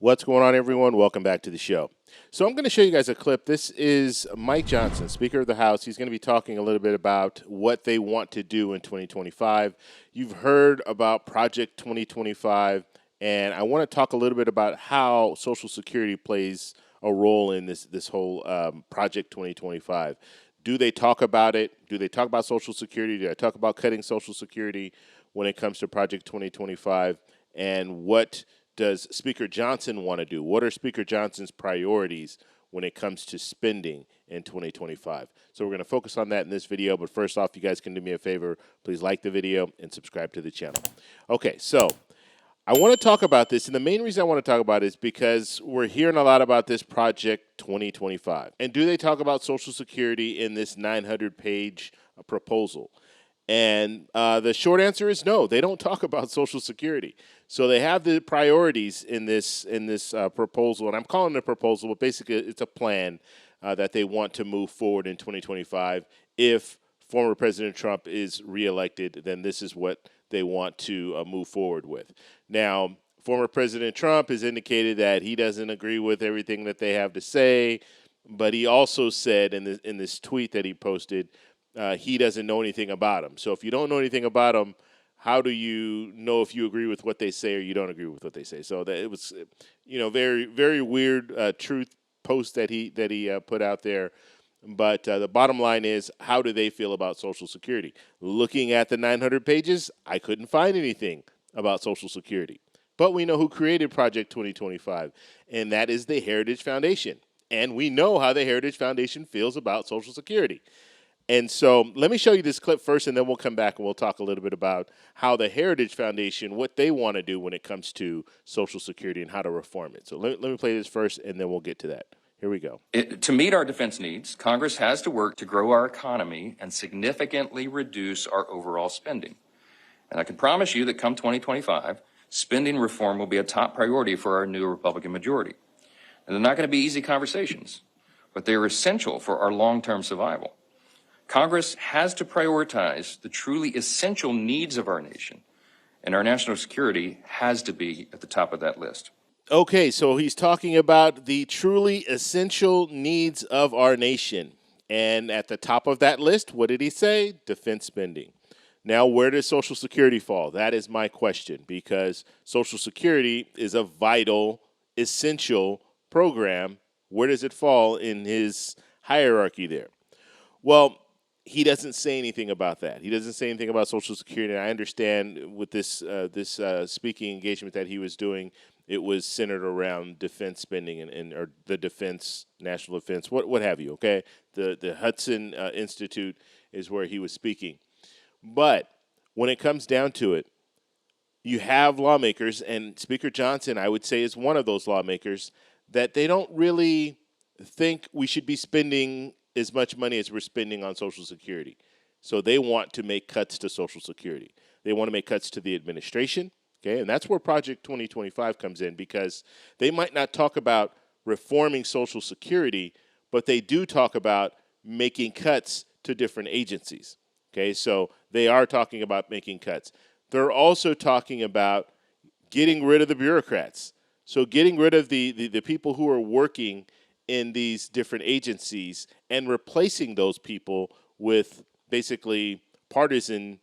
What's going on, everyone? Welcome back to the show. So, I'm going to show you guys a clip. This is Mike Johnson, Speaker of the House. He's going to be talking a little bit about what they want to do in 2025. You've heard about Project 2025, and I want to talk a little bit about how Social Security plays a role in this whole Project 2025. Do they talk about it? Do they talk about Social Security? Do they talk about cutting Social Security when it comes to Project 2025? And what does Speaker Johnson want to do? What are Speaker Johnson's priorities when it comes to spending in 2025? So we're going to focus on that in this video. But first off, you guys can do me a favor. Please like the video and subscribe to the channel. Okay, so I want to talk about this. And the main reason I want to talk about it is because we're hearing a lot about this Project 2025. And do they talk about Social Security in this 900-page proposal? And the short answer is no. They don't talk about Social Security. So they have the priorities in this proposal, and I'm calling it a proposal, but basically it's a plan that they want to move forward in 2025. If former President Trump is reelected, then this is what they want to move forward with. Now, former President Trump has indicated that he doesn't agree with everything that they have to say, but he also said in this tweet that he posted, he doesn't know anything about him. So if you don't know anything about him, how do you know if you agree with what they say or you don't agree with what they say? So that it was, very, very weird truth post that he put out there. But the bottom line is, how do they feel about Social Security? Looking at the 900 pages, I couldn't find anything about Social Security. But we know who created Project 2025, and that is the Heritage Foundation. And we know how the Heritage Foundation feels about Social Security. And so let me show you this clip first, and then we'll come back and we'll talk a little bit about how the Heritage Foundation, what they want to do when it comes to Social Security and how to reform it. So let me play this first, and then we'll get to that. Here we go. To meet our defense needs, Congress has to work to grow our economy and significantly reduce our overall spending. And I can promise you that come 2025, spending reform will be a top priority for our new Republican majority. And they're not going to be easy conversations, but they are essential for our long-term survival. Congress has to prioritize the truly essential needs of our nation, and our national security has to be at the top of that list. Okay, so he's talking about the truly essential needs of our nation. And at the top of that list, what did he say? Defense spending. Now, where does Social Security fall? That is my question, because Social Security is a vital, essential program. Where does it fall in his hierarchy there? Well, he doesn't say anything about that. He doesn't say anything about Social Security. And I understand with this speaking engagement that he was doing, it was centered around defense spending and or the defense, national defense, what have you. Okay, the Hudson Institute is where he was speaking. But when it comes down to it, you have lawmakers, and Speaker Johnson, I would say, is one of those lawmakers that they don't really think we should be spending as much money as we're spending on Social Security. So they want to make cuts to Social Security. They want to make cuts to the administration, okay? And that's where Project 2025 comes in, because they might not talk about reforming Social Security, but they do talk about making cuts to different agencies, okay? So they are talking about making cuts. They're also talking about getting rid of the bureaucrats. So getting rid of the people who are working in these different agencies and replacing those people with basically partisan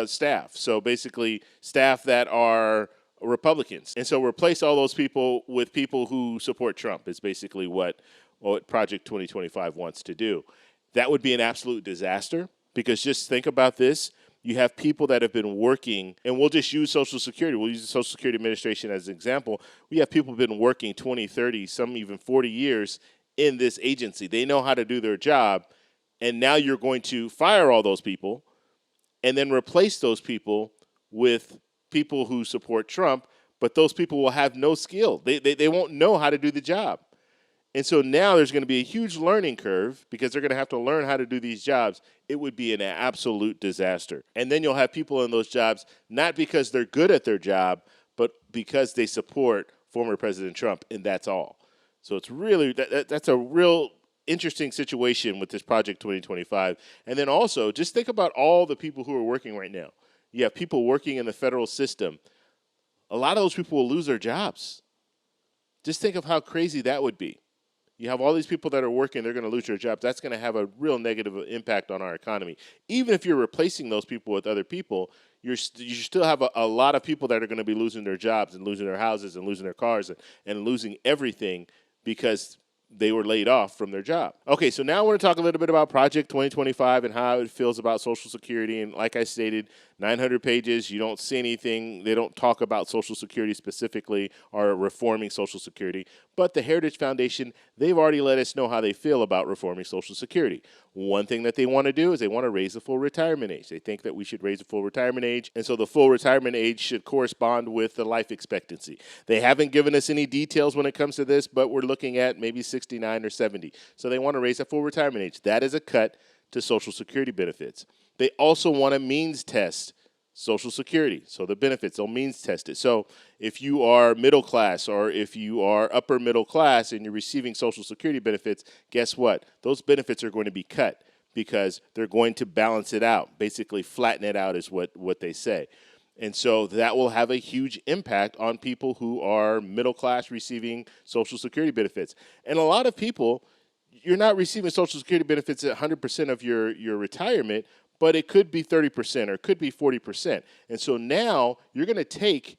staff. So basically staff that are Republicans. And so replace all those people with people who support Trump is basically what Project 2025 wants to do. That would be an absolute disaster, because just think about this. You have people that have been working, and we'll just use Social Security. We'll use the Social Security Administration as an example. We have people who have been working 20, 30, some even 40 years in this agency. They know how to do their job, and now you're going to fire all those people and then replace those people with people who support Trump, but those people will have no skill. They won't know how to do the job. And so now there's going to be a huge learning curve, because they're going to have to learn how to do these jobs. It would be an absolute disaster. And then you'll have people in those jobs, not because they're good at their job, but because they support former President Trump, and that's all. So it's really, that's a real interesting situation with this Project 2025. And then also, just think about all the people who are working right now. You have people working in the federal system. A lot of those people will lose their jobs. Just think of how crazy that would be. You have all these people that are working, they're going to lose their jobs. That's going to have a real negative impact on our economy. Even if you're replacing those people with other people, you still have a lot of people that are going to be losing their jobs and losing their houses and losing their cars and losing everything because they were laid off from their job. Okay, so now I want to talk a little bit about Project 2025 and how it feels about Social Security. And like I stated, 900 pages, you don't see anything. They don't talk about Social Security specifically or reforming Social Security. But the Heritage Foundation, they've already let us know how they feel about reforming Social Security. One thing that they want to do is they want to raise the full retirement age. They think that we should raise the full retirement age, and so the full retirement age should correspond with the life expectancy. They haven't given us any details when it comes to this, but we're looking at maybe 69 or 70. So they want to raise the full retirement age. That is a cut to Social Security benefits. They also want to means test Social Security. So the benefits, they'll means test it. So if you are middle class or if you are upper middle class and you're receiving Social Security benefits, guess what? Those benefits are going to be cut because they're going to balance it out, basically flatten it out is what they say. And so that will have a huge impact on people who are middle class receiving Social Security benefits. And a lot of people, you're not receiving Social Security benefits at 100% of your retirement, but it could be 30% or it could be 40%. And so now you're going to take,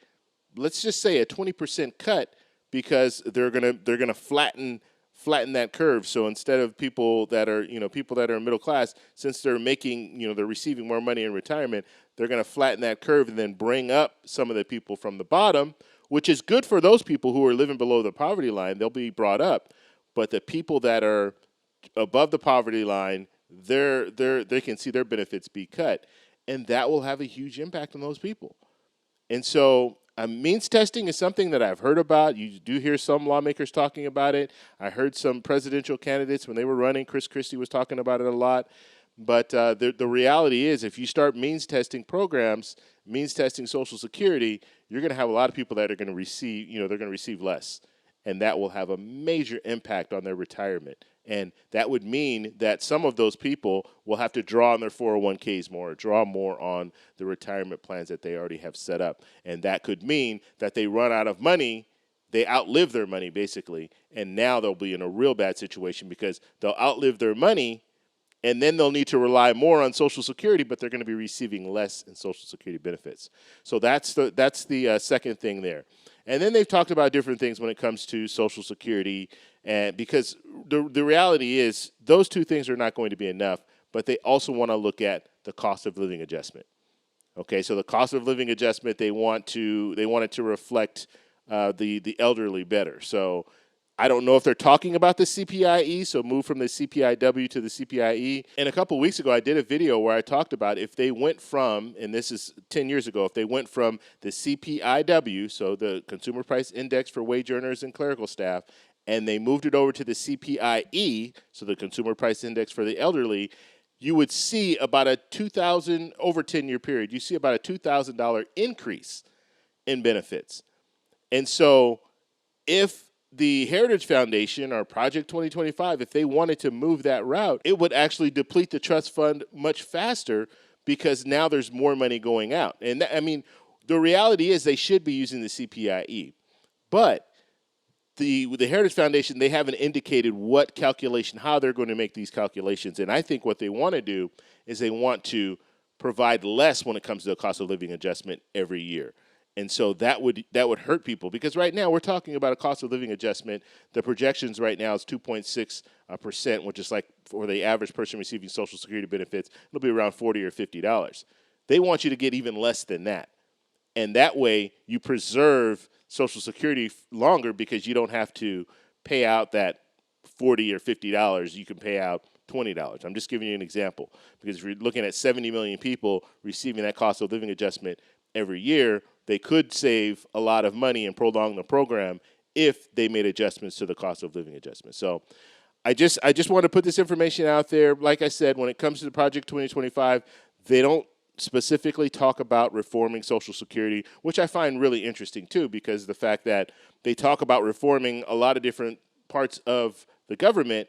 let's just say, a 20% cut because they're going to flatten that curve. So instead of people that are middle class, since they're making, they're receiving more money in retirement, they're going to flatten that curve and then bring up some of the people from the bottom, which is good for those people who are living below the poverty line. They'll be brought up. But the people that are above the poverty line, they can see their benefits be cut, and that will have a huge impact on those people. And so means testing is something that I've heard about. You do hear some lawmakers talking about it. I heard some presidential candidates when they were running. Chris Christie was talking about it a lot. But the reality is, if you start means testing programs, means testing Social Security, you're going to have a lot of people that are going to receive, they're going to receive less, and that will have a major impact on their retirement. And that would mean that some of those people will have to draw on their 401ks more, or draw more on the retirement plans that they already have set up. And that could mean that they run out of money, they outlive their money basically, and now they'll be in a real bad situation because they'll outlive their money, and then they'll need to rely more on Social Security, but they're going to be receiving less in Social Security benefits. So that's the second thing there. And then they've talked about different things when it comes to Social Security, and because the reality is those two things are not going to be enough, but they also want to look at the cost of living adjustment. Okay, so the cost of living adjustment, they want it to reflect the elderly better. So I don't know if they're talking about the CPIE, so move from the CPIW to the CPIE. And a couple weeks ago, I did a video where I talked about if they went from, and this is 10 years ago, if they went from the CPIW, so the Consumer Price Index for wage earners and clerical staff, and they moved it over to the CPIE, so the Consumer Price Index for the elderly, you would see about a over 10-year period, you see about a $2,000 increase in benefits. And so if the Heritage Foundation or Project 2025, if they wanted to move that route, it would actually deplete the trust fund much faster because now there's more money going out. And the reality is they should be using the CPIE. But the Heritage Foundation, they haven't indicated how they're going to make these calculations. And I think what they want to do is they want to provide less when it comes to the cost of living adjustment every year. And so that would hurt people because right now we're talking about a cost of living adjustment. The projections right now is 2.6%, which is like for the average person receiving Social Security benefits, it'll be around $40 or $50. They want you to get even less than that. And that way you preserve Social Security longer because you don't have to pay out that $40 or $50. You can pay out $20. I'm just giving you an example because if you're looking at 70 million people receiving that cost of living adjustment every year, they could save a lot of money and prolong the program if they made adjustments to the cost of living adjustment. So I just want to put this information out there. Like I said, when it comes to the Project 2025, they don't specifically talk about reforming Social Security, which I find really interesting too, because the fact that they talk about reforming a lot of different parts of the government,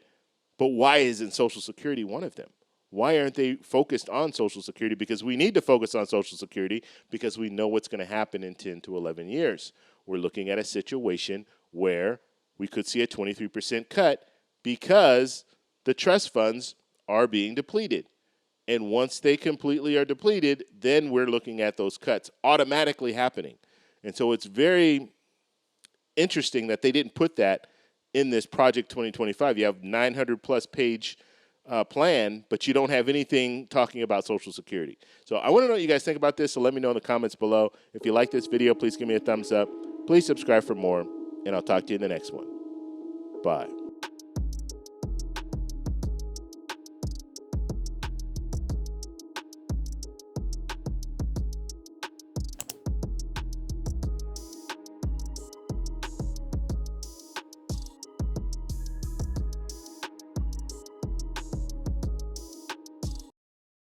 but why isn't Social Security one of them? Why aren't they focused on Social Security? Because we need to focus on Social Security because we know what's going to happen in 10 to 11 years. We're looking at a situation where we could see a 23% cut because the trust funds are being depleted. And once they completely are depleted, then we're looking at those cuts automatically happening. And so it's very interesting that they didn't put that in this Project 2025. You have 900 plus page plan, but you don't have anything talking about Social Security. So I want to know what you guys think about this, so let me know in the comments below. If you like this video, please give me a thumbs up. Please subscribe for more, and I'll talk to you in the next one. Bye.